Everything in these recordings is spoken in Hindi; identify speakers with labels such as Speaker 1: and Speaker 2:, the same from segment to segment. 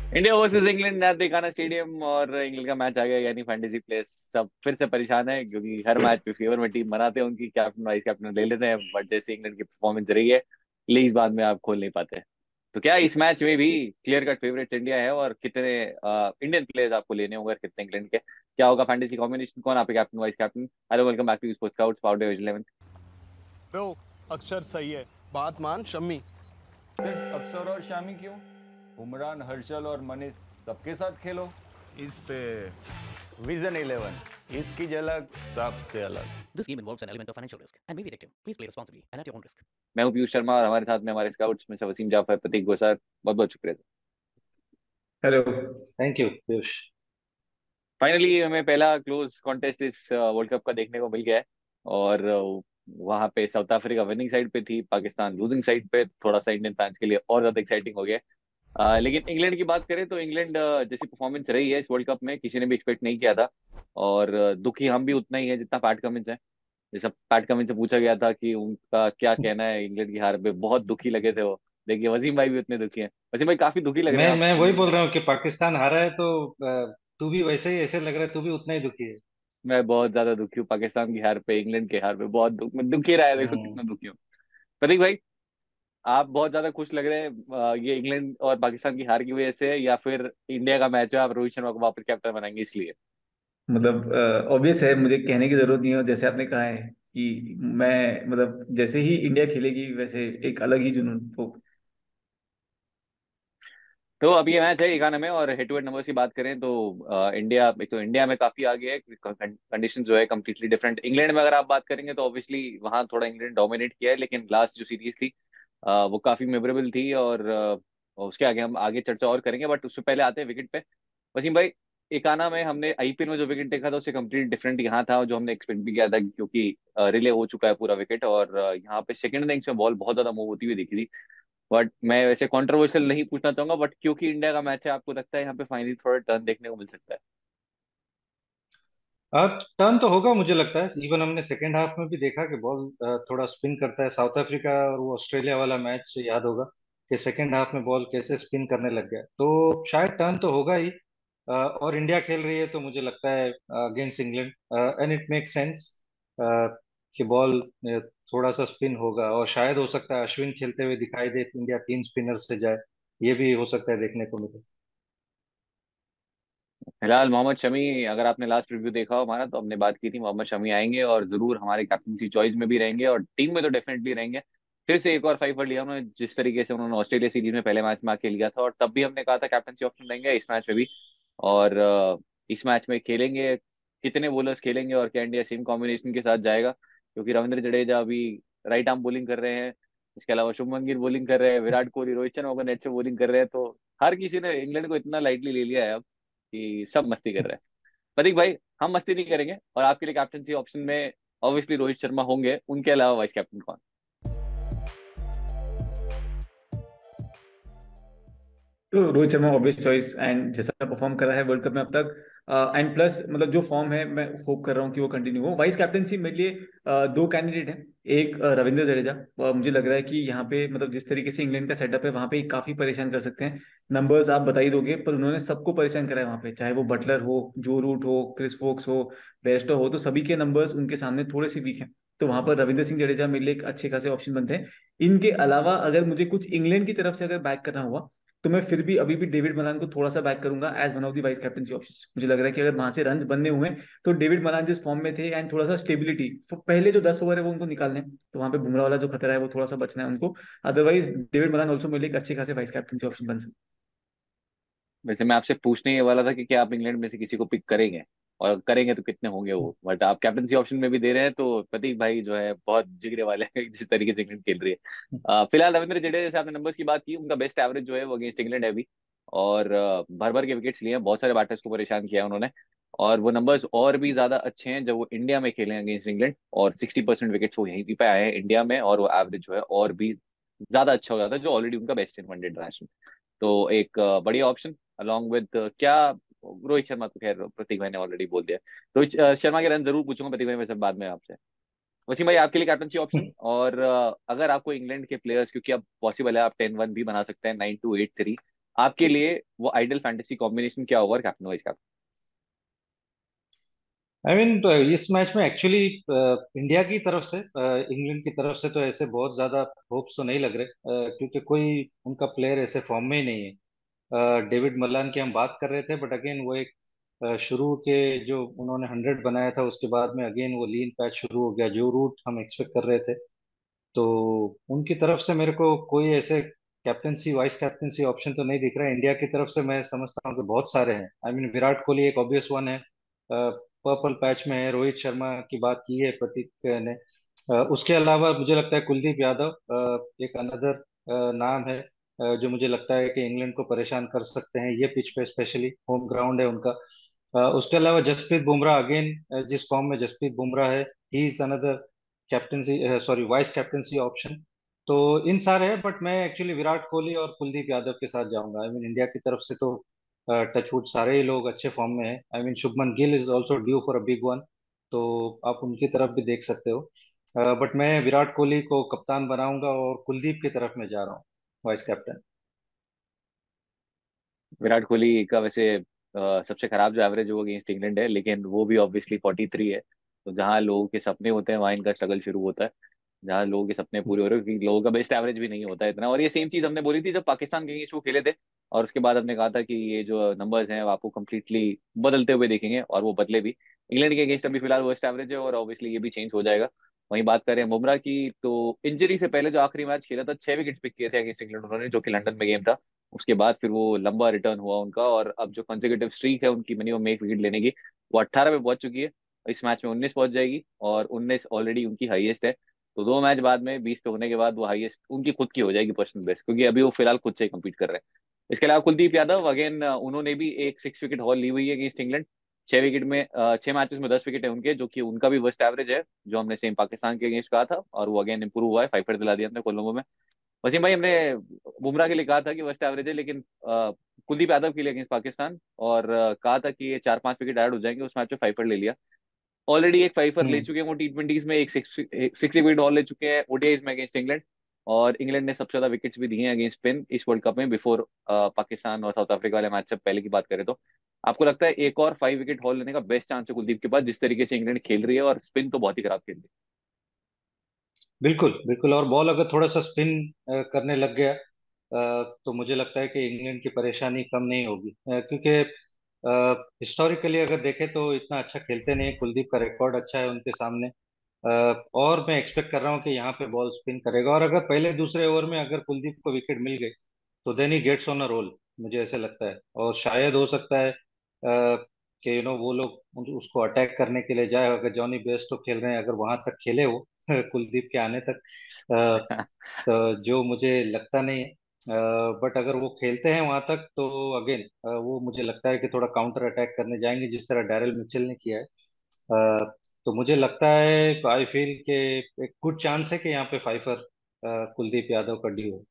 Speaker 1: इंडिया वर्सेस इंग्लैंड नया दिखाना स्टेडियम, और इंग्लैंड का मैच आ गया, यानी फैंटेसी प्लेयर्स सब फिर से परेशान है, क्योंकि हर मैच पे फेवर में टीम बनाते हैं, उनकी कैप्टन वाइस कैप्टन ले लेते हैं, बट जैसे इंग्लैंड की परफॉर्मेंस रही है लीग बाद में आप खोल नहीं पाते। तो क्या इस मैच में भी क्लियर कट फेवरेट्स इंडिया है, और कितने इंडियन प्लेयर्स आपको लेने होंगे और कितने इंग्लैंड के, क्या होगा फैंटेसी कॉम्बिनेशन, कौन आपके captain vice captain? Hello, welcome back to sports scouts powered by vision 11।
Speaker 2: Bro, Axar सही है। बात मान शम्मी।
Speaker 3: सिर्फ अक्षर और शामी क्यों? उमरान, हर्षल और मनीष सबके साथ खेलो।
Speaker 2: इस पे
Speaker 3: विजन 11, इसकी झलक सबसे अलग।
Speaker 4: This game involves an element of financial risk and may be addictive. Please play responsibly and at your own risk.
Speaker 1: मैं हूं पीयूष शर्मा, और हमारे साथ में हमारे स्काउट्स में से वसीम जाफर, प्रतीक गोसार, बहुत बहुत शुक्रिया।
Speaker 5: Hello. Thank you Piyush.
Speaker 1: Finally हमें पहला क्लोज कॉन्टेस्ट इस वर्ल्ड कप का देखने को मिल गया है, और वहां पे साउथ अफ्रीका विनिंग साइड पे थी, पाकिस्तान लूजिंग साइड पे, थोड़ा सा इंडियन फैंस के लिए और ज्यादा एक्साइटिंग हो गया। लेकिन इंग्लैंड की बात करें तो इंग्लैंड जैसी परफॉर्मेंस रही है इस वर्ल्ड कप में किसी ने भी एक्सपेक्ट नहीं किया था, और दुखी हम भी उतना ही है जितना पैट कमिंस है। जैसा पैट कमिंस से पूछा गया था कि उनका क्या कहना है इंग्लैंड की हार पे, बहुत दुखी लगे थे वो। देखिए वसीम भाई भी उतने दुखी हैं। वसीम भाई काफी दुखी लग रहे हैं
Speaker 5: मैं
Speaker 1: आप
Speaker 5: मैं वही
Speaker 1: इंग्लैंड की
Speaker 5: बोल
Speaker 1: हार
Speaker 5: रहा
Speaker 1: पे।
Speaker 5: हूँ कि पाकिस्तान हारा है तो तू भी वैसे ही ऐसे लग रहा है, तू भी उतना ही दुखी है।
Speaker 1: मैं बहुत ज्यादा दुखी हूँ पाकिस्तान की हार पे, इंग्लैंड के हार पे बहुत मैं दुखी रहा है, देखो
Speaker 5: हम्म।
Speaker 1: कितना दुखी हूँ। प्रतीक भाई, आप बहुत ज्यादा खुश लग रहे हैं ये इंग्लैंड और पाकिस्तान की हार की वजह से, या फिर इंडिया का मैच है आप रोहित शर्मा को वापस कैप्टन बनाएंगे इसलिए?
Speaker 6: मतलब ऑब्वियस है, मुझे कहने की जरूरत नहीं है। और जैसे आपने कहा है कि मैं मतलब जैसे ही इंडिया खेलेगी वैसे एक अलग ही जुनून तो।
Speaker 1: तो अब ये मैच है इकाना में, और हेड टू हेड नंबर्स की बात करें तो इंडिया, एक तो इंडिया में काफी आगे है, कंडीशन जो है कम्प्लीटली डिफरेंट। इंग्लैंड में अगर आप बात करेंगे तो ऑब्वियसली वहां थोड़ा इंग्लैंड डोमिनेट किया है, लेकिन लास्ट जो सीरीज थी वो काफी मेमोरेबल थी, और उसके आगे हम आगे चर्चा और करेंगे, बट उससे पहले आते हैं विकेट पे। वसीम भाई, इकाना में हमने आईपीएल में जो विकेट देखा था उससे कम्प्लीट डिफरेंट यहाँ था, जो हमने एक्सपेक्ट भी किया था, क्योंकि रिले हो चुका है पूरा विकेट, और यहाँ पे सेकंड इनिंग्स में बॉल बहुत ज्यादा मूव होती हुई दिखी थी। बट मैं वैसे कंट्रोवर्शियल नहीं पूछना चाहूंगा, बट क्योंकि इंडिया का मैच है, आपको लगता है यहाँ पे फाइनली थोड़ा टर्न देखने को मिल सकता है?
Speaker 5: टर्न तो होगा मुझे लगता है। इवन हमने सेकेंड हाफ में भी देखा कि बॉल थोड़ा स्पिन करता है। साउथ अफ्रीका और वो ऑस्ट्रेलिया वाला मैच याद होगा कि सेकेंड हाफ में बॉल कैसे स्पिन करने लग गया, तो शायद टर्न तो होगा ही। और इंडिया खेल रही है तो मुझे लगता है against England, and it make sense कि बॉल थोड़ा सा स्पिन होगा, और शायद हो सकता है अश्विन खेलते हुए दिखाई दे, इंडिया तीन स्पिनर से जाए। ये भी हो सकता है देखने को मिले।
Speaker 1: फिलहाल मोहम्मद शमी, अगर आपने लास्ट रिव्यू देखा हो हमारा, तो हमने बात की थी मोहम्मद शमी आएंगे और जरूर हमारे कैप्टनसी चॉइस में भी रहेंगे, और टीम में तो डेफिनेटली रहेंगे। फिर से एक और फाइवर लिया उन्होंने, जिस तरीके से उन्होंने ऑस्ट्रेलिया सीरीज में पहले मैच में आके लिया था, और तब भी हमने कहा था कैप्टनसी ऑप्शन देंगे इस मैच में भी। और इस मैच में खेलेंगे, कितने बॉलर्स खेलेंगे और क्या इंडिया सेम कॉम्बिनेशन के साथ जाएगा, क्योंकि रविंद्र जडेजा अभी राइट आर्म बॉलिंग कर रहे हैं, इसके अलावा शुभमन गिल बॉलिंग कर रहे हैं, विराट कोहली, रोहित शर्मा को नेट से बॉलिंग कर रहे हैं, तो हर किसी ने इंग्लैंड को इतना लाइटली ले लिया है अब कि सब मस्ती कर रहे हैं। प्रतीक भाई, हम मस्ती नहीं करेंगे, और आपके लिए कैप्टनसी ऑप्शन में ऑब्वियसली रोहित शर्मा होंगे, उनके अलावा वाइस कैप्टन कौन?
Speaker 6: तो Rohit Sharma obvious choice, and जैसा परफॉर्म करा है वर्ल्ड कप में अब तक, एंड प्लस मतलब जो फॉर्म है मैं होप कर रहा हूँ कि वो कंटिन्यू हो। वाइस कैप्टनसी मेरे लिए दो कैंडिडेट हैं। एक रविंद्र जडेजा, मुझे लग रहा है कि यहाँ पे मतलब जिस तरीके से इंग्लैंड का सेटअप है वहाँ पे काफी परेशान कर सकते हैं। नंबर्स आप बता ही दोगे, पर उन्होंने सबको परेशान करा है वहाँ पे, चाहे वो बटलर हो, जो रूट हो, क्रिस वोक्स हो, बेस्टो हो, तो सभी के नंबर्स उनके सामने थोड़े से वीक हैं। तो वहां पर रविंद्र सिंह जडेजा मेरे लिए एक अच्छे खासे ऑप्शन बनते हैं। इनके अलावा अगर मुझे कुछ इंग्लैंड की तरफ से अगर बैक करना हुआ, तो मैं फिर भी अभी भी डेविड मलान को थोड़ा सा बैक करूंगा as one of the vice captaincy options. मुझे लग रहा है कि अगर वहां से रन बनने हुए तो डेविड मलान जिस फॉर्म में थे, एंड थोड़ा सा स्टेबिलिटी, तो पहले जो 10 ओवर है वो उनको निकालने हैं, तो वहां पे बुमराह वाला जो खतरा है वो थोड़ा सा बचना है उनको। अदरवाइज डेविड मलान ऑल्सो मेरे लिए एक अच्छे खासे वाइस कैप्टनसी ऑप्शन बन सकते
Speaker 1: वैसे मैं आपसे पूछने ही वाला था कि क्या आप इंग्लैंड में से किसी को पिक करेंगे, और करेंगे तो कितने होंगे
Speaker 6: हैं।
Speaker 1: वो, बट आप कैप्टनसी ऑप्शन में भी दे रहे हैं, तो प्रतीक भाई जो है बहुत जिगरे वाले हैं जिस तरीके से इंग्लैंड खेल रही है। फिलहाल रविंद्र जडेजा, जैसे आपने नंबर्स की बात की, उनका बेस्ट एवरेज जो है वो अगेंस्ट इंग्लैंड है अभी, और भर भर के विकेट्स लिए हैं, बहुत सारे बैटर्स को परेशान किया है उन्होंने, और वो नंबर्स और भी ज्यादा अच्छे हैं जब वो इंडिया में खेले अगेंस्ट इंग्लैंड, और 60% विकेट्स वो यहीं पे आए हैं इंडिया में, और वो एवरेज जो है और भी ज्यादा अच्छा हो जाता है, जो ऑलरेडी उनका बेस्ट इन वनडे इंटरनेशनल। तो एक बढ़िया ऑप्शन अलॉन्ग विद क्या, रोहित शर्मा तो खैर प्रतीक भाई ने ऑलरेडी बोल दिया। रोहित शर्मा के रन जरूर पूछूंगा प्रतीक भाई मैं सब बाद में आपसे। वसीम भाई, आपके लिए कैप्टनसी ऑप्शन, और अगर आपको इंग्लैंड के प्लेयर्स, क्योंकि अब पॉसिबल है आप 10-1 भी बना सकते हैं, 9-2, 8-3, आपके लिए वो आइडियल फैंटेसी कॉम्बिनेशन क्या होगा captain vice captain?
Speaker 5: I mean इस मैच में एक्चुअली इंडिया की तरफ से इंग्लैंड की तरफ से तो ऐसे बहुत ज्यादा होप्स तो नहीं लग रहे, क्योंकि कोई उनका प्लेयर ऐसे फॉर्म में ही नहीं है। डेविड मलान की हम बात कर रहे थे, बट अगेन वो एक शुरू के जो उन्होंने 100 बनाया था उसके बाद में अगेन वो लीन पैच शुरू हो गया, जो रूट हम एक्सपेक्ट कर रहे थे। तो उनकी तरफ से मेरे को कोई ऐसे कैप्टनसी वाइस कैप्टनसी ऑप्शन तो नहीं दिख रहा है। इंडिया की तरफ से मैं समझता हूँ कि बहुत सारे हैं। आई मीन विराट कोहली एक ऑब्वियस वन है, पर्पल पैच में है। रोहित शर्मा की बात की है प्रतीक ने। उसके अलावा मुझे लगता है कुलदीप यादव एक अनदर नाम है, जो मुझे लगता है कि इंग्लैंड को परेशान कर सकते हैं ये पिच पे, स्पेशली होम ग्राउंड है उनका। उसके अलावा जसप्रीत बुमराह अगेन, जिस फॉर्म में जसप्रीत बुमराह है, he is another captaincy, sorry vice captaincy option. तो इन सारे हैं, बट मैं एक्चुअली विराट कोहली और कुलदीप यादव के साथ जाऊंगा। आई मीन इंडिया की तरफ से तो टचवुड सारे ही लोग अच्छे फॉर्म में हैं। I mean Shubman Gill is also due for a big one, तो आप उनकी तरफ भी देख सकते हो। बट मैं विराट कोहली को कप्तान बनाऊंगा और कुलदीप की तरफ मैं जा रहा हूँ वाइस कैप्टन।
Speaker 1: विराट कोहली का वैसे सबसे खराब जो एवरेज वो अगेंस्ट इंग्लैंड है, लेकिन वो भी ऑब्वियसली 43 है। तो जहाँ लोगों के सपने होते हैं वहाँ इनका स्ट्रगल शुरू होता है। जहाँ लोगों के सपने पूरे हो रहे हैं, क्योंकि लोगों का बेस्ट एवरेज भी नहीं होता है इतना। और ये सेम चीज हमने बोली थी जब पाकिस्तान के अगेंस्ट वो खेले थे, और उसके बाद हमने कहा था कि ये जो नंबर्स हैं वो आपको कंप्लीटली बदलते हुए देखेंगे, और वो बदले भी। इंग्लैंड के अगेंस्ट अभी फिलहाल वर्स्ट एवरेज है, और ऑब्वियसली ये भी चेंज हो जाएगा। वहीं बात करें बुमराह की, तो इंजरी से पहले जो आखिरी मैच खेला था 6 विकेट पिक किए थे अगेंस्ट इंग्लैंड उन्होंने, जो कि लंदन में गेम था। उसके बाद फिर वो लंबा रिटर्न हुआ उनका, और अब जो कंसेक्यूटिव स्ट्रीक है उनकी मिनिमम एक विकेट लेने की, वो 18 पे पहुंच चुकी है। इस मैच में 19 पहुंच जाएगी, और 19 ऑलरेडी उनकी हाईएस्ट है। तो 2 मैच बाद में 20 पे होने के बाद वो हाईएस्ट उनकी खुद की हो जाएगी पर्सनल बेस्ट, क्योंकि अभी वो फिलहाल खुद से कम्पीट कर रहे हैं। इसके अलावा कुलदीप यादव अगेन, उन्होंने भी एक 6 विकेट हॉल ली हुई है अगेंस्ट इंग्लैंड। 6 विकेट में 6 मैचेस में 10 विकेट है उनके, जो कि उनका भी वर्स्ट एवरेज है, जो हमने सेम पाकिस्तान के अगेंस्ट कहा था, और वो अगेन इंप्रूव हुआ है। 5 विकेट दिला दिया हमने कोलंबो में। वसीम भाई, हमने बुमराह के लिए कहा था कि वर्स्ट एवरेज है, लेकिन कुलदीप यादव के लिए अगेंस्ट पाकिस्तान, और कहा था कि ये 4-5 विकेट ऐड हो जाएंगे, उस मैच में 5 विकेट ले लिया। ऑलरेडी एक 5 विकेट ले
Speaker 5: हम्म।
Speaker 1: चुके हैं वो टी20s में, एक 6 विकेट और ले चुके हैं ओडीआईज में अगेंस्ट इंग्लैंड। और इंग्लैंड ने सबसे ज्यादा विकेट्स भी दिए हैं अगेंस्ट स्पिन इस वर्ल्ड कप में, बिफोर पाकिस्तान और साउथ अफ्रीका वाले मैच से पहले की बात करें तो। आपको लगता है एक और 5 विकेट हॉल लेने का बेस्ट चांस है कुलदीप के पास, जिस तरीके से इंग्लैंड खेल रही है, और स्पिन तो बहुत ही खराब खेल रही
Speaker 5: बिल्कुल बिल्कुल, और बॉल अगर थोड़ा सा स्पिन करने लग गया, तो मुझे लगता है कि इंग्लैंड की परेशानी कम नहीं होगी, क्योंकि हिस्टोरिकली अगर देखें तो इतना अच्छा खेलते नहीं। कुलदीप का रिकॉर्ड अच्छा है उनके सामने। और मैं एक्सपेक्ट कर रहा हूँ कि यहाँ पे बॉल स्पिन करेगा, और अगर पहले दूसरे ओवर में अगर कुलदीप को विकेट मिल गई तो then he gets on a roll, मुझे ऐसे लगता है। और शायद हो सकता है कि वो लोग उसको अटैक करने के लिए जाए, अगर जॉनी बेस्टो खेल रहे हैं, अगर वहां तक खेले वो कुलदीप के आने तक,
Speaker 1: है।
Speaker 5: तो जो मुझे लगता नहीं है। बट अगर वो खेलते हैं वहां तक तो अगेन वो मुझे लगता है कि थोड़ा काउंटर अटैक करने जाएंगे, जिस तरह डैरल मिचेल ने किया है। तो मुझे लगता है, आई फील कि एक गुड चांस है कि यहाँ पे फाइफर कुलदीप यादव का ड्यू हो।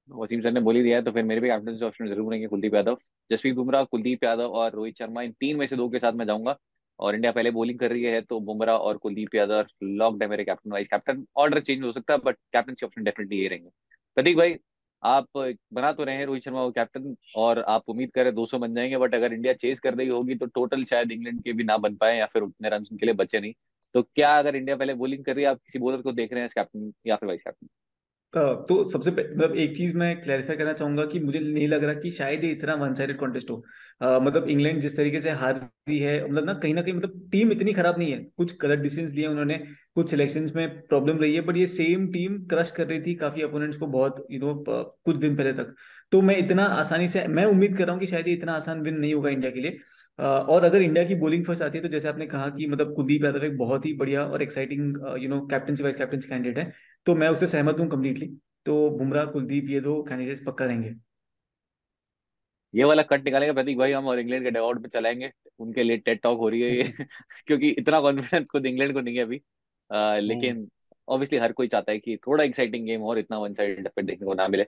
Speaker 1: वसीम सर ने बोल ही दिया है, तो फिर मेरे भी कैप्टन ऑप्शन जरूर रहेंगे कुलदीप यादव, जसप्रीत बुमराह, कुलदीप यादव और रोहित शर्मा, इन तीन में से दो के साथ मैं जाऊंगा। और इंडिया पहले बॉलिंग कर रही है, तो बुमराह और कुलदीप यादव लॉक्ड है मेरे captain vice captain. Order change हो सकता है, बट कैप्टन ऑप्शन डेफिनेटली ये रहेंगे। प्रतीक भाई, आप बना तो रहे हैं रोहित शर्मा को कैप्टन, और आप उम्मीद करें 200 बन जाएंगे, बट अगर इंडिया चेज कर रही होगी तो टोटल शायद इंग्लैंड के भी ना बन पाए, या फिर उतने रन उनके लिए बचे नहीं। तो क्या अगर इंडिया पहले बॉलिंग कर रही है, आप किसी बॉलर को देख रहे हैं कैप्टन या फिर वाइस कैप्टन?
Speaker 6: तो मतलब एक चीज मैं क्लैरिफाई करना चाहूंगा कि मुझे नहीं लग रहा कि शायद ये इतना वन साइडेड कॉन्टेस्ट हो। मतलब इंग्लैंड जिस तरीके से हार रही है, मतलब ना कहीं मतलब टीम इतनी खराब नहीं है। कुछ गलत डिसीजन लिए उन्होंने, कुछ सिलेक्शंस में प्रॉब्लम रही है, बट ये सेम टीम क्रश कर रही थी काफी अपोनेंट्स को बहुत कुछ दिन पहले तक। तो मैं इतना आसानी से मैं उम्मीद कर रहा हूँ कि शायद ये इतना आसान विन नहीं होगा इंडिया के लिए। और अगर इंडिया की बॉलिंग फर्स्ट आती है, तो जैसे आपने कहा कि मतलब कुलदीप यादव एक बहुत ही बढ़िया और exciting captaincy vice captaincy candidate है। तो मैं उससे सहमत हूँ कम्प्लीटली। तो बुमराह कुलदीप ये दो कैंडिडेट्स पक्का रहेंगे।
Speaker 1: ये वाला कट निकालेंगे प्रतीक भाई हम, और इंग्लैंड के डगआउट पे चलाएंगे। उनके लिए टेड टॉक हो रही है ये क्योंकि इतना कॉन्फिडेंस खुद इंग्लैंड को नहीं है अभी।
Speaker 5: हम्म।
Speaker 1: लेकिन ऑब्वियसली हर कोई चाहता है कि थोड़ा एक्साइटिंग गेम और इतना वन साइड पे देखने को ना मिले।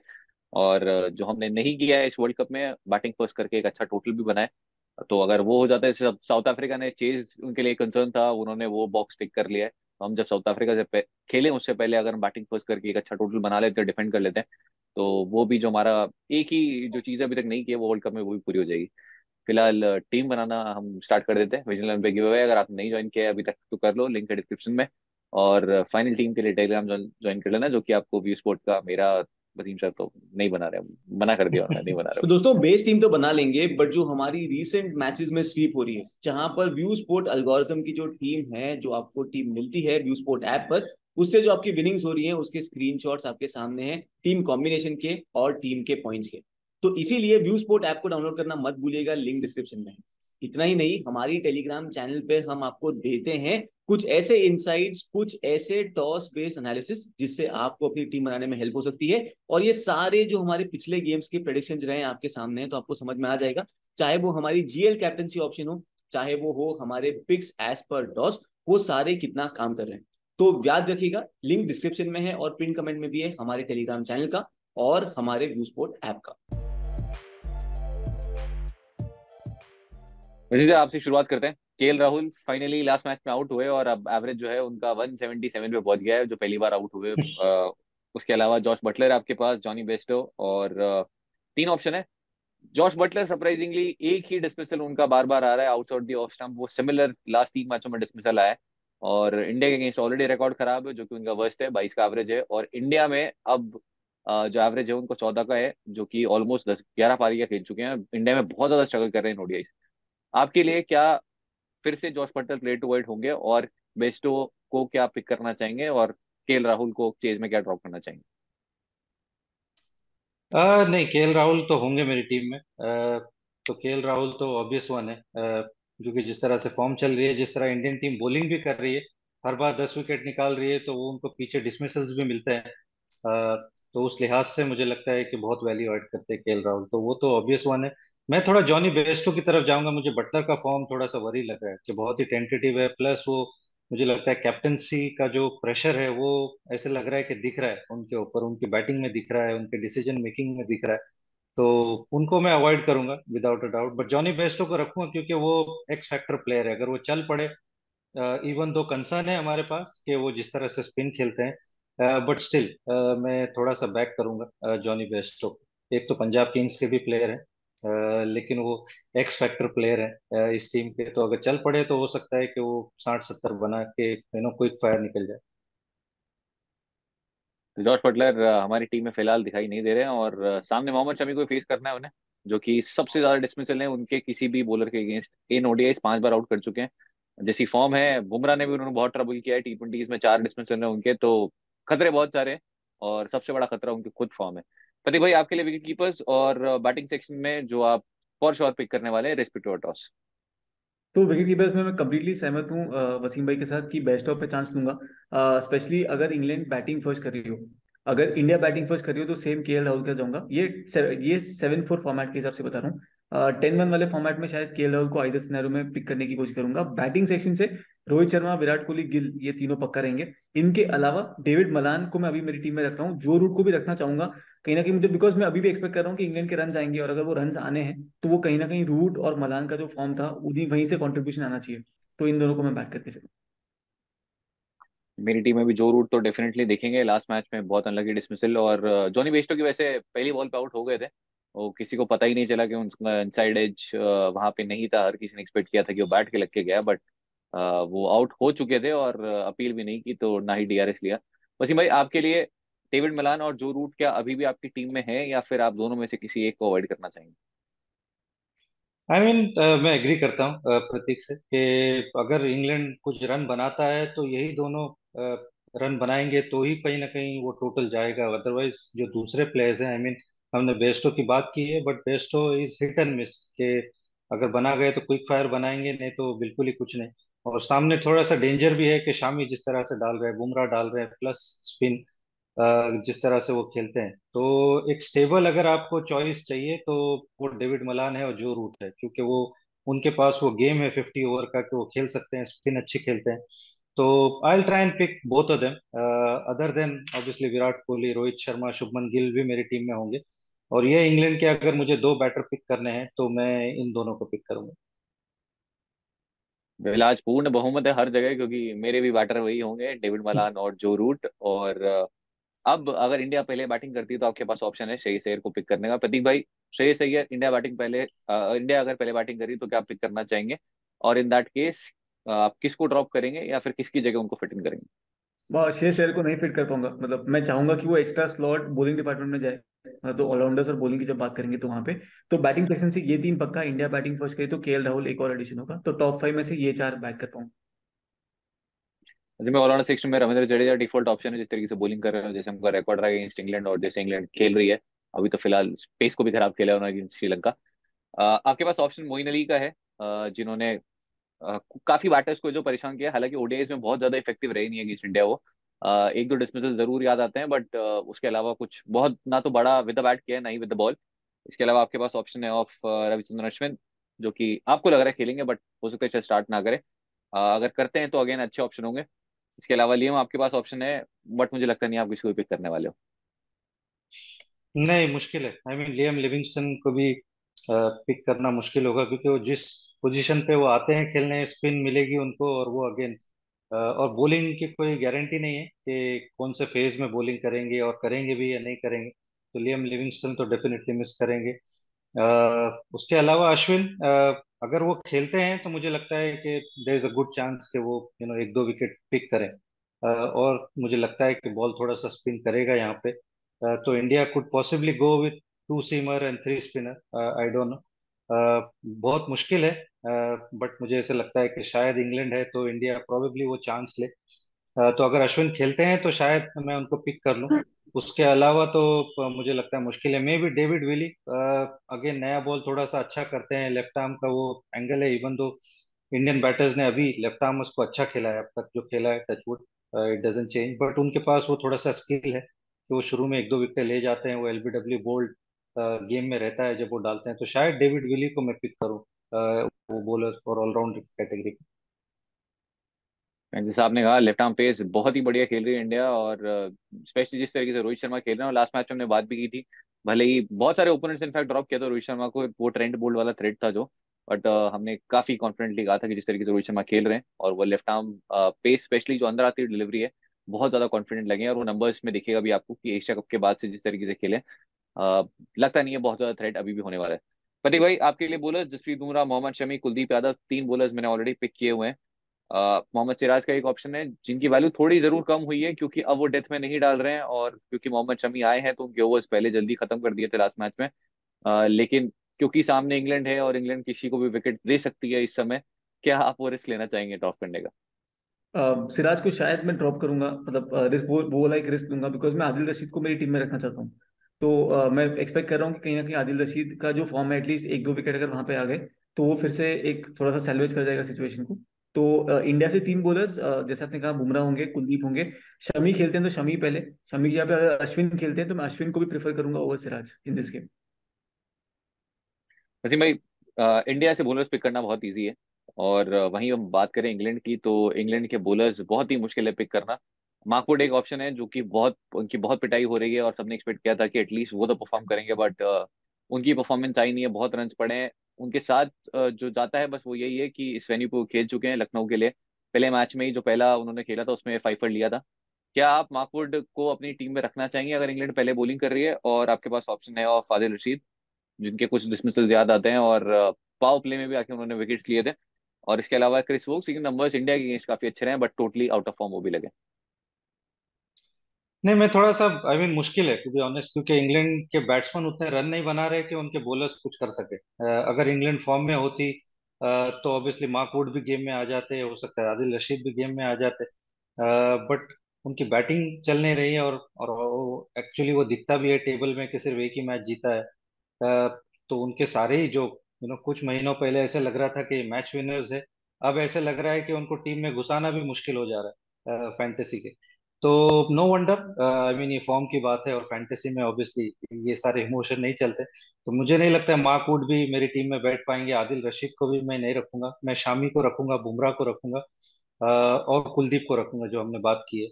Speaker 1: और जो हमने नहीं किया है इस वर्ल्ड कप में, बैटिंग फर्स्ट करके एक अच्छा टोटल भी बनाए। तो अगर वो हो जाता है, साउथ अफ्रीका ने चेज उनके लिए कंसर्न था, उन्होंने वो बॉक्स टिक कर लिया है। तो हम जब साउथ अफ्रीका से खेले उससे पहले अगर हम बैटिंग फर्स्ट करके एक अच्छा टोटल बना लेते हैं, डिफेंड कर लेते हैं, तो वो भी जो हमारा एक ही जो चीज़ अभी तक नहीं की है वो वर्ल्ड कप में वो भी पूरी हो जाएगी। फिलहाल टीम बनाना हम स्टार्ट कर देते हैं। विजिलेंस पे गिव अवे, अगर आपने नहीं ज्वाइन किया है अभी तक तो कर लो, लिंक है डिस्क्रिप्शन में। और फाइनल टीम के लिए टेलीग्राम ज्वाइन कर लेना, जो कि आपको व्यू स्पोर्ट का मेरा वसीम सर तो नहीं बना रहे, मना कर दिया उन्होंने, नहीं बना
Speaker 7: तो
Speaker 1: रहे।
Speaker 7: दोस्तों बेस टीम तो बना लेंगे, बट जो हमारी रीसेंट मैचेस में स्वीप हो रही है, जहां पर व्यू स्पोर्ट एल्गोरिथम की जो टीम है, जो आपको टीम मिलती है व्यू स्पोर्ट ऐप पर, उससे जो आपकी विनिंग्स हो रही हैं उसके स्क्रीनशॉट्स आपके सामने हैं, टीम कॉम्बिनेशन के और टीम के पॉइंट्स के। तो इसीलिए व्यू स्पोर्ट ऐप को डाउनलोड करना मत भूलिएगा, लिंक डिस्क्रिप्शन में है। इतना ही नहीं, हमारी टेलीग्राम चैनल पे हम आपको देते हैं कुछ ऐसे इंसाइट्स, कुछ ऐसे टॉस बेस्ड एनालिसिस जिससे आपको अपनी टीम बनाने में हेल्प हो सकती है। और ये सारे जो हमारे पिछले गेम्स के प्रेडिक्शंस रहे हैं आपके सामने हैं, तो आपको समझ में आ जाएगा, चाहे वो हमारी जीएल कैप्टनसी ऑप्शन हो, चाहे वो हो हमारे पिक्स एज पर टॉस, वो सारे कितना काम कर रहे हैं। तो याद रखिएगा, लिंक डिस्क्रिप्शन में है और पिन कमेंट में भी है हमारे टेलीग्राम चैनल का और हमारे व्यू स्पोर्ट ऐप का।
Speaker 1: वैसे आपसे शुरुआत करते हैं। KL Rahul finally last match में आउट हुए और अब एवरेज जो है उनका 177 पे पहुंच गया है, जो पहली बार आउट हुए। उसके अलावा जॉश बटलर आपके पास, जॉनी बेस्टो और तीन ऑप्शन है। जॉश बटलर सरप्राइजिंगली एक ही डिसमिसल उनका बार बार आ रहा है आउटसाइड दी ऑफ स्टंप, वो सिमिलर लास्ट तीन मैचों में डिसमिसल आया है। और इंडिया के अगेंस्ट ऑलरेडी रिकॉर्ड खराब है, जो कि उनका वर्स्ट है, 22 का एवरेज है। और इंडिया में अब जो एवरेज है उनको 14 का है, जो कि ऑलमोस्ट 10-11 पारियां खेल चुके हैं। इंडिया में बहुत ज्यादा स्ट्रगल कर रहे हैं ओडीआई। आपके लिए क्या फिर से Jos Buttler play to white होंगे, और बेस्टो को क्या पिक करना चाहेंगे, और केएल राहुल को चेज में क्या ड्रॉप करना चाहेंगे?
Speaker 5: नहीं, केएल राहुल तो होंगे मेरी टीम में। तो केएल राहुल तो ऑब्वियस वन है, क्योंकि जिस तरह से फॉर्म चल रही है, जिस तरह इंडियन टीम बॉलिंग भी कर रही है, हर बार 10 विकेट निकाल रही है, तो वो उनको पीछे डिसमिसल्स भी मिलते हैं। तो उस लिहाज से मुझे लगता है कि बहुत वैल्यू ऐड करते हैं केएल राहुल, तो वो तो ऑब्वियस वन है। मैं थोड़ा जॉनी बेस्टो की तरफ जाऊंगा। मुझे बटलर का फॉर्म थोड़ा सा वरी लग रहा है कि बहुत ही टेंटेटिव है, प्लस वो मुझे लगता है कैप्टनसी का जो प्रेशर है वो ऐसे लग रहा है कि दिख रहा है उनके ऊपर, उनकी बैटिंग में दिख रहा है, उनके डिसीजन मेकिंग में दिख रहा है। तो उनको मैं अवॉइड करूंगा without a doubt, but Jonny Bairstow को रखूंगा क्योंकि वो एक्स फैक्टर प्लेयर है। अगर वो चल पड़े, इवन दो कंसर्न है हमारे पास कि वो जिस तरह से स्पिन खेलते हैं, बट स्टिल मैं थोड़ा सा बैक करूंगा जॉनी बेस्टो को। एक तो पंजाब किंग्स के भी प्लेयर हैं, लेकिन वो एक्स फैक्टर प्लेयर है इस टीम के, तो अगर चल पड़े तो हो सकता है कि वो 60-70 बना के क्विक फायर निकल जाए।
Speaker 1: जॉश बटलर हमारी टीम में फिलहाल दिखाई नहीं दे रहे हैं, और सामने मोहम्मद शमी को फेस करना है उन्हें, जो कि सबसे ज्यादा डिसमिसल है उनके किसी भी बॉलर के अगेंस्ट। इन ओडीआईस 5 बार आउट कर चुके हैं। जैसी फॉर्म है, बुमराह ने भी उन्होंने बहुत ट्रबल किया है, टी20 में 4 डिसमिसल है उनके, तो खतरे बहुत सारे हैं। और सबसे बड़ा खतरा उनकी खुद फॉर्म है। प्रदीप भाई, आपके लिए विकेट कीपर्स और बैटिंग सेक्शन में जो आप फॉर श्योर पिक करने वाले हैं रेस्पेक्टिव टॉस?
Speaker 6: तो विकेट कीपर्स में मैं कम्प्लीटली सहमत हूँ वसीम भाई के साथ कि बेस्ट ऑफ पे चांस दूंगा, स्पेशली अगर इंग्लैंड बैटिंग फर्स्ट कर रही हो। अगर इंडिया बैटिंग फर्स्ट कर रही हो तो सेम केएल राहुल का जाऊंगा। ये 7-4 फॉर्मेट के हिसाब से बता रहा हूँ। 10-1 वाले फॉर्मेट में शायद केएल राहुल को आइदर सिनेरियो में पिक करने की कोशिश करूंगा। बैटिंग सेक्शन से रोहित शर्मा, विराट कोहली, गिल, ये तीनों पक्का रहेंगे। इनके अलावा डेविड मलान को मैं अभी मेरी टीम में रख रहा हूँ, जो रूट को भी रखना चाहूंगा कहीं ना कहीं मुझे, बिकॉज मैं अभी भी एक्सपेक्ट कर रहा हूँ कि इंग्लैंड के रन आएंगे, और अगर वो रन आने हैं तो वो कहीं ना कहीं रूट और मलान का जो फॉर्म था उन्हीं वहीं से कंट्रीब्यूशन आना चाहिए। तो इन दोनों को मैं बैक करके चलूँ।
Speaker 1: मेरी टीम में भी जो रूट तो डेफिनेटली देखेंगे। लास्ट मैच में बहुत अनलकी डिसमिसल, और जॉनी बेस्टो की वैसे पहली बॉल पे आउट हो गए थे। वो किसी को पता ही नहीं चला कि उनका इनसाइड एज वहां पे नहीं था। हर किसी ने एक्सपेक्ट किया था कि वो बैट के लग के गया, बट वो आउट हो चुके थे, और अपील भी नहीं की, तो ना ही डीआरएस लिया। वसीम भाई, आपके लिए डेविड मलान और जो रूट क्या अभी भी आपकी टीम में है, या फिर आप दोनों में से किसी एक को अवॉइड करना चाहेंगे?
Speaker 5: आई मीन, मैं एग्री करता हूँ प्रतीक से कि अगर इंग्लैंड कुछ रन बनाता है तो यही दोनों रन बनाएंगे, तो ही कहीं ना कहीं वो टोटल जाएगा। अदरवाइज जो दूसरे प्लेयर्स हैं, आई मीन, हमने बेस्टो की बात की है, but Bairstow is hit and miss के अगर बना गए तो क्विक फायर बनाएंगे, नहीं तो बिल्कुल ही कुछ नहीं। और सामने थोड़ा सा डेंजर भी है कि शामी जिस तरह से डाल रहे हैं, बुमराह डाल रहे हैं, प्लस स्पिन जिस तरह से वो खेलते हैं, तो एक स्टेबल अगर आपको चॉइस चाहिए तो वो डेविड मलान है और जो रूट है, क्योंकि वो उनके पास वो गेम है 50 ओवर का कि वो खेल सकते हैं, स्पिन अच्छी खेलते हैं। तो I will try and pick both of them. Other than obviously Virat Kohli, Rohit Sharma, Shubman Gill भी मेरी टीम में होंगे। और ये इंग्लैंड के अगर मुझे दो बैटर पिक करने हैं तो मैं इन दोनों को पिक करूंगा।
Speaker 1: बिल, आज पूर्ण बहुमत है हर जगह, क्योंकि मेरे भी बैटर वही होंगे, डेविड मलान और जो रूट। और अब अगर इंडिया पहले बैटिंग करती है तो आपके पास ऑप्शन है श्रेयस अय्यर को पिक करने का। प्रतीक भाई, श्रेयस अय्यर इंडिया अगर पहले बैटिंग करी तो क्या आप पिक करना चाहेंगे? और इन दैट केस आप किसको ड्रॉप करेंगे या फिर किसकी जगह उनको फिट इन करेंगे?
Speaker 6: शेष शेयर को नहीं फिट कर पाऊंगा। मतलब मैं चाहूंगा कि वो एक्स्ट्रा स्लॉट बॉलिंग डिपार्टमेंट में जाए। तो ऑलराउंडर्स और बॉलिंग की जब बात करेंगे तो वहां पे तो बैटिंग सेक्शन से ये तीन पक्का। इंडिया बैटिंग फर्स्ट करी तो केएल राहुल एक और एडिशन होगा, तो टॉप 5 में से ये चार बैक कर पाऊंगा।
Speaker 1: जिसमें ऑलराउंडर सेक्शन में रविंद्र जडेजा डिफॉल्ट ऑप्शन है, जिस तरीके से बॉलिंग कर रहे हैं, जैसे उनका रिकॉर्ड रहा अगेंस्ट इंग्लैंड और जैसे इंग्लैंड खेल रही है अभी, तो फिलहाल पेस को भी खराब खेला है उन्होंने अगेंस्ट श्रीलंका। आपके पास ऑप्शन मोइन अली का है, जिन्होंने काफी बैटर्स को जो परेशान किया। हालांकि ओडीआईज में बहुत ज्यादा इफेक्टिव रही नहीं है अगेंस्ट इंडिया वो। एक दो डिसमिसल जरूर याद आते हैं, बट उसके अलावा कुछ बहुत ना तो बड़ा विद द बैट किया है ना ही विद द बॉल। इसके अलावा आपके पास ऑप्शन है ऑफ रविचंद्रन अश्विन, जो कि आपको लग रहा है खेलेंगे, बट हो सकता है शायद स्टार्ट ना करें। अगर करते हैं तो अगेन अच्छे ऑप्शन होंगे। इसके अलावा लियम आपके पास ऑप्शन है, बट मुझे लगता नहीं आप किसी को पिक करने वाले हो।
Speaker 5: नहीं, मुश्किल है। आई मीन लियम लिविंगस्टन को भी पिक करना मुश्किल होगा, क्योंकि वो जिस पोजीशन पे वो आते हैं खेलने, स्पिन मिलेगी उनको, और वो अगेन और बॉलिंग की कोई गारंटी नहीं है कि कौन से फेज में बॉलिंग करेंगे, और करेंगे भी या नहीं करेंगे। तो लियम लिविंगस्टन तो डेफिनेटली मिस करेंगे। उसके अलावा अश्विन, अगर वो खेलते हैं तो मुझे लगता है कि there is a good chance कि वो एक दो विकेट पिक करें। और मुझे लगता है कि बॉल थोड़ा सा स्पिन करेगा यहाँ पे। तो India could possibly go with to seamer and three spinner, I don't know. बहुत मुश्किल है, बट मुझे ऐसे लगता है कि शायद इंग्लैंड है तो इंडिया प्रोबेबली वो चांस ले। तो अगर अश्विन खेलते हैं तो शायद मैं उनको पिक कर लूं। उसके अलावा तो मुझे लगता है मुश्किल है। May be David Willey, again नया बॉल थोड़ा सा अच्छा करते हैं, लेफ्ट आर्म का वो एंगल है। इवन दो इंडियन बैटर्स ने अभी लेफ्ट आर्म उसको अच्छा खेला है, अब तक जो खेला है, touchwood, it doesn't change, but उनके पास वो थोड़ा सा स्किल है कि वो शुरू में एक दो विकेट ले जाते हैं। वो एलबीडब्ल्यू बोल्ड गेम में रहता है जब वो डालते हैं। तो शायद डेविड विली को मैं पिक करूं, वो बॉलर और ऑलराउंडर कैटेगरी।
Speaker 1: जैसे आपने कहा लेफ्ट आर्म पेस बहुत ही बढ़िया खेल रही है इंडिया, और स्पेशली जिस तरीके से रोहित शर्मा खेल रहे हैं, और लास्ट मैच में हमने बात भी की थी। भले ही बहुत सारे ओपोनेंट्स इनफैक्ट ड्रॉप किया था रोहित शर्मा को, वो ट्रेंड बोल्ट वाला थ्रेट था जो, बट हमने काफी कॉन्फिडेंटली कहा था कि जिस तरीके से रोहित शर्मा खेल रहे हैं और वो लेफ्ट आर्म पेस स्पेशली जो अंदर आती है डिलीवरी है, बहुत ज्यादा कॉन्फिडेंट लगे हैं। और वो नंबर्स में दिखेगा भी आपको कि एशिया कप के बाद से जिस तरीके से खेले, लगता नहीं है बहुत ज्यादा थ्रेट अभी भी होने वाला है। प्रतीक भाई, आपके लिए बोलर जसप्रीत बुमराह, मोहम्मद शमी, कुलदीप यादव, तीन बॉलर्स मैंने ऑलरेडी पिक किए हुए हैं। मोहम्मद सिराज का एक ऑप्शन है जिनकी वैल्यू थोड़ी जरूर कम हुई है, क्योंकि अब वो डेथ में नहीं डाल रहे हैं, और क्योंकि मोहम्मद शमी आए हैं तो उनके ओवर्स पहले जल्दी खत्म कर दिए थे लास्ट मैच में। लेकिन क्योंकि सामने इंग्लैंड है और इंग्लैंड किसी को भी विकेट दे सकती है इस समय, क्या आप वो रिस्क लेना चाहेंगे ड्रॉप करने का?
Speaker 6: सिराज को शायद मैं ड्रॉप करूंगा। मतलब रिस्क वो वाला एक रिस्क लूंगा, बिकॉज मैं आदिल रशीद को मेरी टीम में रखना चाहता हूँ। तो मैं एक्सपेक्ट कर रहा हूँ कि कहीं ना कहीं आदिल रशीद का जो फॉर्म है, एटलीस्ट एक दो विकेट अगर वहां पे आ गए तो वो फिर से एक थोड़ा सा सैल्वेज कर जाएगा सिचुएशन को। तो इंडिया से तीन बॉलर्स, जैसे आपने कहा, बुमराह होंगे, कुलदीप होंगे, शमी खेलते हैं तो शमी पहले। शमी की जगह पे अगर अश्विन खेलते हैं तो मैं अश्विन को भी प्रेफर करूंगा over Siraj in this game.
Speaker 1: Wasim भाई, इंडिया से बॉलर्स पिक करना बहुत इजी है, और वहीं हम बात करें इंग्लैंड की तो इंग्लैंड के बॉलर्स बहुत ही मुश्किल है पिक करना। मार्कवुड एक ऑप्शन है जो कि बहुत उनकी बहुत पिटाई हो रही है, और सबने एक्सपेक्ट किया था कि एटलीस्ट वो तो परफॉर्म करेंगे, बट उनकी परफॉर्मेंस आई नहीं है, बहुत रन्स पड़े हैं उनके साथ। जो जाता है बस वो यही है कि इस वेन्यू पे वो खेल चुके हैं लखनऊ के लिए। पहले मैच में ही जो पहला उन्होंने खेला था उसमें 5 लिया था। क्या आप मार्कवुड को अपनी टीम में रखना चाहेंगे अगर इंग्लैंड पहले बॉलिंग कर रही है, और आपके पास ऑप्शन है ऑफ आदिल रशीद, जिनके कुछ डिसमिसल याद आते हैं, और पावर प्ले में भी आके उन्होंने विकेट्स लिए थे। और इसके अलावा क्रिस वोक्स, लेकिन नंबर्स इंडिया के अगेंस्ट काफी अच्छे रहे हैं, but totally out of form वो भी लगे।
Speaker 5: नहीं, मैं थोड़ा सा आई मीन मुश्किल है टू बी ऑनेस्ट, क्योंकि इंग्लैंड के बैट्समैन उतने रन नहीं बना रहे कि उनके बॉलर्स कुछ कर सके। अगर इंग्लैंड फॉर्म में होती तो ऑब्वियसली मार्क वुड भी गेम में आ जाते, हो सकता है आदिल रशीद भी गेम में आ जाते। बट उनकी बैटिंग चल नहीं रही है, और एक्चुअली वो दिखता भी है टेबल में कि सिर्फ एक ही मैच जीता है। तो उनके सारे ही जो कुछ महीनों पहले ऐसे लग रहा था कि मैच विनर्स है, अब ऐसे लग रहा है कि उनको टीम में घुसाना भी मुश्किल हो जा रहा है फैंटेसी के। तो नो वंडर, आई मीन ये फॉर्म की बात है, और फैंटेसी में ऑब्वियसली ये सारे इमोशन नहीं चलते। तो मुझे नहीं लगता मार्क वुड भी मेरी टीम में बैठ पाएंगे। आदिल रशीद को भी मैं नहीं रखूंगा, मैं शामी को रखूंगा, बुमराह को रखूंगा, और कुलदीप को रखूंगा जो हमने बात की है।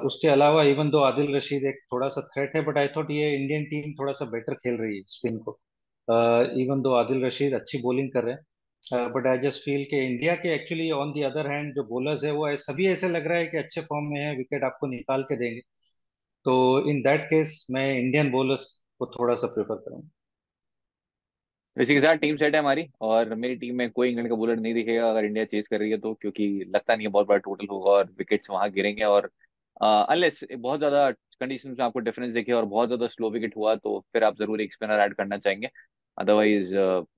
Speaker 5: उसके अलावा इवन दो आदिल रशीद एक थोड़ा सा थ्रेट है, बट आई थॉट ये इंडियन टीम थोड़ा सा बेटर खेल रही है स्पिन को। इवन दो आदिल रशीद अच्छी बॉलिंग कर रहे हैं, बट आई जस्ट फील कि इंडिया के actually on the other hand जो बॉलर्स है वो सभी ऐसे लग रहा है कि अच्छे फॉर्म में है, विकेट आपको निकाल के देंगे। तो इन दैट केस मैं इंडियन बॉलर्स को थोड़ा सा प्रेफर करूंगा।
Speaker 1: इसी के साथ टीम सेट है हमारी, और मेरी टीम में कोई इंग्लैंड का बॉलर नहीं दिखेगा अगर इंडिया चेस कर रही है तो, क्योंकि लगता नहीं है बहुत बड़ा टोटल होगा और विकेट्स वहां गिरेंगे। और अनलेस बहुत ज्यादा कंडीशन में आपको डिफरेंस दिखे और बहुत ज्यादा स्लो विकेट हुआ तो फिर आप जरूर एक स्पिनर ऐड करना चाहेंगे। अदरवाइज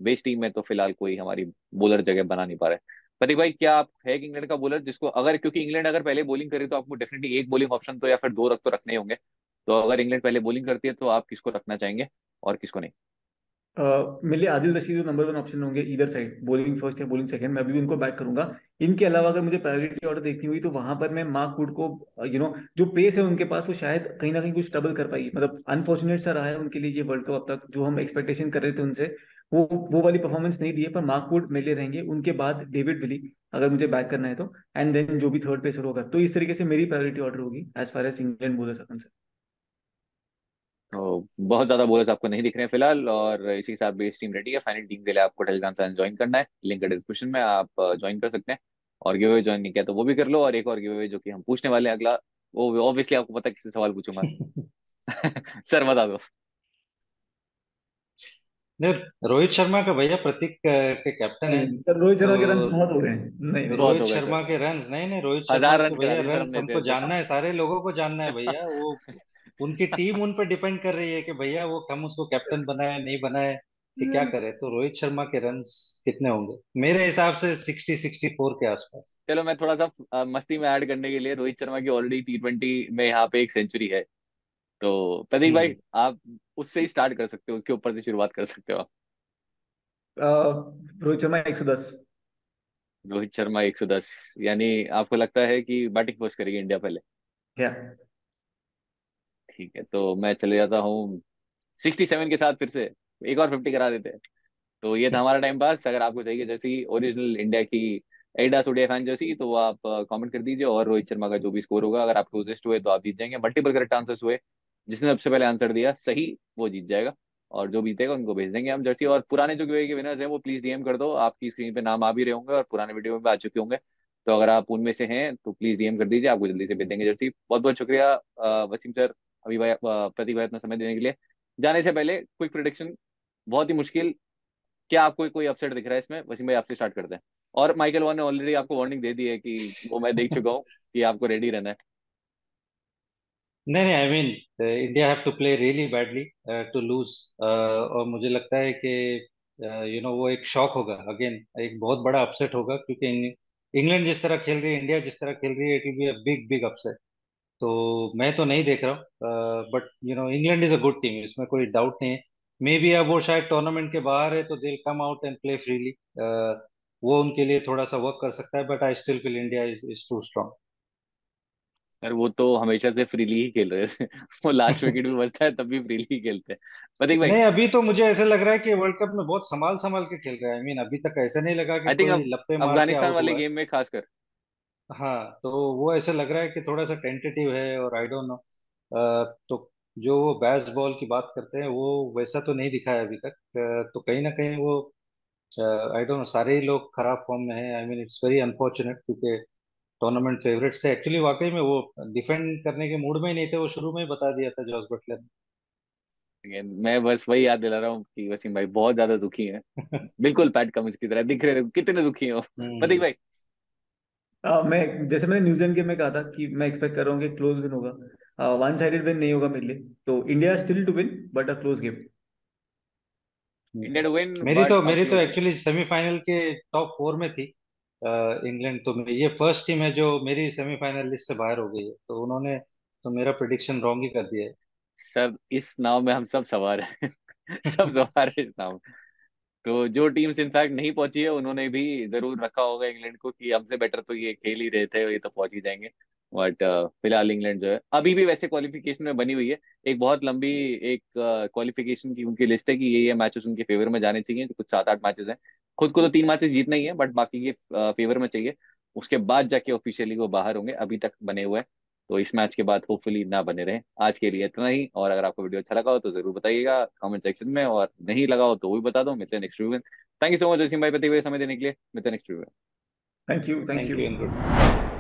Speaker 1: बेस टीम में तो फिलहाल कोई हमारी बॉलर जगह बना नहीं पा रहा है। प्रतीक भाई, क्या आप है कि इंग्लैंड का बॉलर जिसको अगर, क्योंकि इंग्लैंड अगर पहले बॉलिंग करे तो आपको डेफिनेटली एक बॉलिंग ऑप्शन तो या फिर दो रख तो रखने ही होंगे, तो अगर इंग्लैंड पहले बॉलिंग करती है तो आप किसको रखना चाहेंगे और किसको नहीं?
Speaker 6: मेरे लिए Adil Rashid number one option होंगे, इधर साइड, बॉलिंग फर्स्ट या बॉलिंग सेकंड, मैं अभी भी उनको बैक करूंगा। इनके अलावा अगर मुझे प्रायोरिटी ऑर्डर देखनी हुई तो वहां पर मैं मार्क वुड को, जो पेस है उनके पास वो शायद कहीं ना कहीं कुछ ट्रबल कर पाएगी। मतलब अनफॉर्चुनेट सा रहा है उनके लिए ये वर्ल्ड कप अब तक, जो हम एक्सपेक्टेशन कर रहे थे उनसे वो वाली परफॉर्मेंस नहीं दी है। पर मार्क वुड मेरे लिए रहेंगे, उनके बाद डेविड विली अगर मुझे बैक करना है तो, एंड देन जो भी थर्ड पेसर होगा। तो इस तरीके से मेरी प्रायोरिटी ऑर्डर होगी as far as England bowlers are concern.
Speaker 1: तो बहुत ज्यादा बॉलर्स आपको नहीं दिख रहे हैं फिलहाल, और इसी के साथ बेस टीम रेडी है। फाइनल टीम के लिए आपको टेलीग्राम चैनल ज्वाइन करना है, लिंक डिस्क्रिप्शन में, आप ज्वाइन कर सकते हैं। और गिव अवे ज्वाइन नहीं किया तो वो भी कर लो। और एक और गिव अवे जो कि हम पूछने वाले हैं अगला, वो ऑब्वियसली आपको पता है किससे सवाल पूछूंगा। सर बता दो।
Speaker 5: नहीं, रोहित शर्मा का भैया, प्रतीक के कैप्टन है।
Speaker 6: नहीं सर, रोहित शर्मा के रन
Speaker 5: तो
Speaker 6: बहुत हो गए हैं, नहीं नहीं।
Speaker 1: बहुत
Speaker 5: रोहित
Speaker 1: हो गए सर।
Speaker 5: शर्मा के रन्स, नहीं नहीं, रोहित शर्मा
Speaker 1: 1000 रन
Speaker 5: के
Speaker 1: करा
Speaker 5: भैया
Speaker 1: दिए सर
Speaker 5: रन्स
Speaker 1: हमने
Speaker 5: हमको
Speaker 1: इसे तो।
Speaker 5: जानना है, सारे लोगों को जानना है भैया। वो उनकी टीम उन पर डिपेंड कर रही है कि भैया वो हम उसको कैप्टन बनाए नहीं बनाए कि क्या करे। तो रोहित शर्मा के रन्स कितने होंगे? मेरे हिसाब से 60-64 के आसपास।
Speaker 1: चलो मैं थोड़ा सा मस्ती में ऐड करने के लिए, रोहित शर्मा की ऑलरेडी T20 में यहाँ पे एक सेंचुरी है, तो प्रतीक भाई
Speaker 5: हम्म।
Speaker 1: आप उससे ही स्टार्ट कर सकते हो, उसके ऊपर से शुरुआत कर सकते हो आप।
Speaker 6: रोहित शर्मा 110।
Speaker 1: रोहित शर्मा 110, यानी आपको लगता है कि बैटिंग फर्स्ट करेगी इंडिया पहले?
Speaker 6: क्या?
Speaker 1: ठीक है, तो मैं चले जाता हूँ 67 के साथ फिर से, एक और 50 करा देते हैं। तो ये था हमारा टाइम पास। अगर आपको चाहिए जैसी ओरिजिनल इंडिया की एडिडास ओडिया फैन जैसी, तो वो आप कमेंट कर दीजिए, और रोहित शर्मा का जो भी स्कोर होगा, अगर आप क्लोजेस्ट हुए तो आप जीत जाएंगे। मल्टीपल करेक्ट आंसर्स हुए, जिसने सबसे पहले आंसर दिया सही वो जीत जाएगा, और जो जीतेगा उनको भेज देंगे हम जर्सी। और पुराने जो गिवे के विनर्स हैं वो प्लीज डीएम कर दो, आपकी स्क्रीन पे नाम आ भी रहे होंगे और पुराने वीडियो में भी आ चुके होंगे। तो अगर आप उनमें से हैं तो प्लीज डीएम कर दीजिए, आपको जल्दी से भेज देंगे जर्सी। बहुत बहुत शुक्रिया वसीम सर, अभी भाई, प्रतीक भाई, अपना समय देने के लिए। जाने से पहले क्विक प्रिडिक्शन, बहुत ही मुश्किल, क्या आपको कोई अपसेट दिख रहा है इसमें? वसीम भाई आपसे स्टार्ट करते हैं। और माइकल वन ने ऑलरेडी आपको वार्निंग दे दी है कि वो मैं देख चुका हूँ कि आपको रेडी रहना है।
Speaker 5: नहीं नहीं, I mean India have to play really badly to lose. और मुझे लगता है कि वो एक शॉक होगा अगेन, एक बहुत बड़ा अपसेट होगा, क्योंकि इंग्लैंड जिस तरह खेल रही है, इंडिया जिस तरह खेल रही है, it will be a big big upset. तो मैं तो नहीं देख रहा हूँ, but England is a good team, इसमें कोई डाउट नहीं है। मे बी अब वो शायद टूर्नामेंट के बाहर है तो they come out and play freely, वो उनके लिए थोड़ा सा वर्क कर सकता है, but I still feel India is too
Speaker 1: sir वो तो हमेशा से फ्रीली ही खेल रहे हैं। वो लास्ट विकेट भी बचता है तब भी फ्रीली ही खेलते हैं। प्रतीक भाई,
Speaker 5: नहीं, अभी तो मुझे ऐसा लग रहा है कि वर्ल्ड कप में बहुत संभाल संभाल के खेल रहा है। आई मीन अभी तक ऐसा नहीं लगा कि
Speaker 1: आई थिंक
Speaker 5: कोई
Speaker 1: अब
Speaker 5: लप्पे मार के
Speaker 1: अफगानिस्तान
Speaker 5: आउट
Speaker 1: वाले
Speaker 5: हुआ है।
Speaker 1: गेम में खासकर।
Speaker 5: हाँ, तो वो ऐसा लग रहा है कि थोड़ा सा टेंटेटिव है, और आई डोंट नो। तो जो वो बैस बॉल की बात करते हैं वो वैसा तो नहीं दिखा है अभी तक। तो कहीं ना कहीं वो, आई डोंट नो, सारे ही लोग खराब फॉर्म में हैं। I mean it's very unfortunate, क्योंकि टूर्नामेंट फेवरेट्स थे एक्चुअली। वाकई में वो डिफेंड करने के मूड में ही नहीं थे, वो शुरू में ही बता दिया था जॉस बटलर
Speaker 1: Again, मैं बस वही याद दिला रहा हूँ कि वसीम भाई बहुत ज्यादा दुखी हैं,
Speaker 5: ने।
Speaker 1: बिल्कुल पैट कमिंस की तरह दिख रहे थे, कितने दुखी हैं वो। प्रतीक
Speaker 5: हम्म।
Speaker 1: भाई,
Speaker 6: मैं जैसे मैंने न्यूजीलैंड गेम में कहा था कि मैं एक्सपेक्ट कर रहा हूँ कि क्लोज विन होगा, वन साइडेड विन नहीं होगा मेरे लिए। तो India still to win but a close game.
Speaker 1: India to win
Speaker 5: मेरी
Speaker 1: बट
Speaker 5: तो
Speaker 1: अ
Speaker 5: मेरी तो
Speaker 1: क्लोज गेम।
Speaker 5: एक्चुअली सेमीफाइनल के टॉप 4 में थी इंग्लैंड। तो ये फर्स्ट टीम है जो मेरी सेमीफाइनल लिस्ट से बाहर हो गई है, तो उन्होंने तो मेरा प्रिडिक्शन रॉन्ग ही कर दिया
Speaker 1: सर इस नाव में हम सब सवार हैं। सब
Speaker 5: है।
Speaker 1: सवार हैं इस नाव में। तो जो टीम्स इनफैक्ट नहीं पहुंची है उन्होंने भी जरूर रखा होगा इंग्लैंड को कि हमसे बेटर तो ये खेल ही रहे थे, ये तो पहुंच ही जाएंगे। बट फिलहाल इंग्लैंड जो है अभी भी वैसे क्वालिफिकेशन में बनी हुई है। एक बहुत लंबी एक क्वालिफिकेशन की उनकी लिस्ट है कि ये मैचेस उनके फेवर में जाने चाहिए, कुछ 7-8 मैचेस हैं। खुद को तो 3 मैचेस जीतना ही है, बट बाकी के फेवर में चाहिए। उसके बाद जाके ऑफिशियली वो बाहर होंगे, अभी तक बने हुए हैं। तो इस मैच के बाद होपफुली ना बने रहें। आज के लिए इतना ही, और अगर आपको वीडियो अच्छा लगा हो तो जरूर बताइएगा कमेंट सेक्शन में, और नहीं लगा हो तो वो भी बता दो। मिलते हैं नेक्स्ट वीडियो में। Thank you so much Jasim भाई, प्रतीक भाई, समय देने के लिए। मिलते हैं नेक्स्ट वीडियो में।
Speaker 6: Thank you, thank
Speaker 5: thank
Speaker 6: you.
Speaker 5: You.